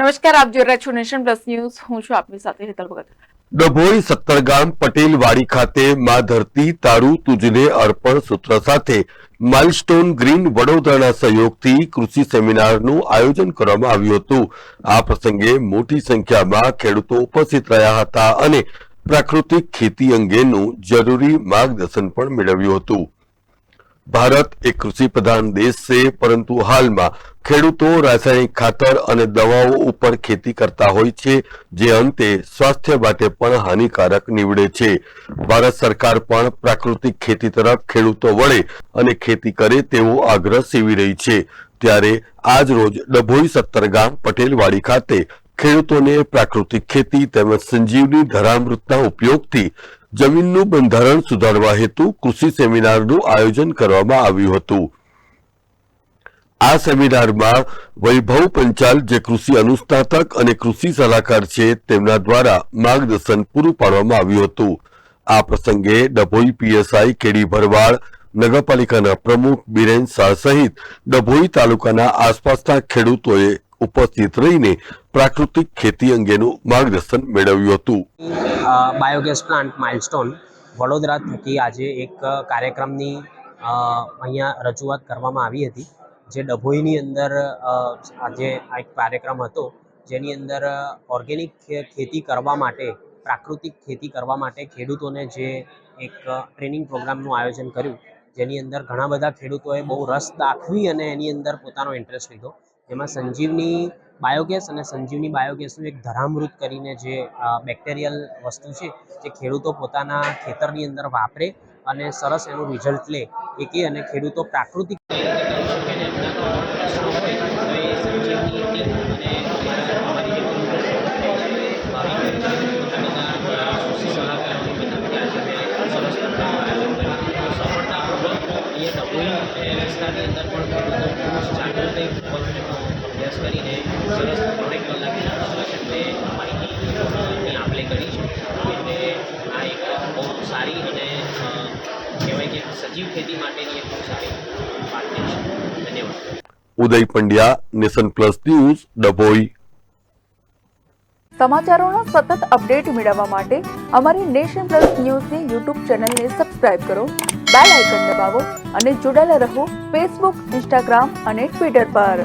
નમસ્કાર, આપ જોઈ રહ્યા છો નેશન પ્લસ ન્યૂઝ. હું છું આપની સાથે હેતલ ભગત. ડભોઈ સત્તરગામ પટેલવાડી ખાતે મા ધરતી તારું તુજને અર્પણ સૂત્ર સાથે માઇલસ્ટોન ગ્રીન વડોદરાના સહયોગથી કૃષિ સેમિનારનું આયોજન કરવામાં આવ્યું હતું. આ પ્રસંગે મોટી સંખ્યામાં ખેડૂતો ઉપસ્થિત રહ્યા હતા અને પ્રાકૃતિક ખેતી અંગેનું જરૂરી માર્ગદર્શન પણ મેળવ્યું હતું. ભારત એક કૃષિ પ્રધાન દેશ છે, પરંતુ હાલમાં ખેડૂતો રાસાયણિક ખાતર અને દવાઓ ઉપર ખેતી કરતા હોય છે, જે અંતે સ્વાસ્થ્ય માટે પણ હાનિકારક નીવડે છે. ભારત સરકાર પણ પ્રાકૃતિક ખેતી તરફ ખેડૂતો વળે અને ખેતી કરે તેવો આગ્રહ સેવી રહી છે. ત્યારે આજ રોજ ડભોઈ સત્તરગામ પટેલવાડી ખાતે ખેડૂતોને પ્રાકૃતિક ખેતી તેમજ સંજીવની ધરામૃતના ઉપયોગથી જમીનનું બંધારણ સુધારવા હેતુ કૃષિ સેમિનારનું આયોજન કરવામાં આવ્યું હતું. આ સેમિનારમાં વૈભવ પંચાલ, જે કૃષિ અનુસ્નાતક અને કૃષિ સલાહકાર છે, તેમના દ્વારા માર્ગદર્શન પૂરું પાડવામાં આવ્યું હતું. આ પ્રસંગે ડભોઈ પીએસઆઈ કેડી ભરવાડ, નગરપાલિકાના પ્રમુખ બિરેન શાહ સહિત ડભોઈ તાલુકાના આસપાસના ખેડૂતોએ ઉપસ્થિત રહીને પ્રાકૃતિક ખેતી અંગેનું માર્ગદર્શન મેળવ્યું હતું. બાયોગેસ પ્લાન્ટ માઇલસ્ટોન વડોદરા થકી આજે એક કાર્યક્રમની અહીંયા રજૂઆત કરવામાં આવી હતી, જે ડભોઈની અંદર આજે આ એક કાર્યક્રમ હતો, જેની અંદર ઓર્ગેનિક ખેતી કરવા માટે, પ્રાકૃતિક ખેતી કરવા માટે ખેડૂતોને જે એક ટ્રેનિંગ પ્રોગ્રામનું આયોજન કર્યું, જેની અંદર ઘણા બધા ખેડૂતોએ બહુ રસ દાખવી અને એની અંદર પોતાનો ઇન્ટરેસ્ટ લીધો. જેમાં સંજીવની બાયોગેસ અને સંજીવની બાયોગેસનું એક ધરામૃત કરીને જે બેક્ટેરિયલ વસ્તુ છે, જે ખેડૂતો પોતાના ખેતરની અંદર વાપરે અને સરસ એનું રિઝલ્ટ લે, એ કે અને ખેડૂતો પ્રાકૃતિક વિસ્તારની અંદર પણ જાગૃતિ અભ્યાસ કરીને સરસ 3 કલાકની માહિતી આપણે કરી છે. એટલે આ એક બહુ સારી અને કહેવાય કે સજીવ ખેતી માટેની એક બહુ સારી વાતચીત છે. ધન્યવાદ. Uday Pandya, nation plus news, Dabhoi. સમાચારોનો સતત અપડેટ મેળવવા માટે અમારી નેશન પ્લસ ન્યૂઝની યુટ્યુબ ચેનલને સબસ્ક્રાઇબ કરો, બેલ આઇકન દબાવો અને જોડાયેલા રહો ફેસબુક, ઇન્સ્ટાગ્રામ અને ટ્વિટર પર.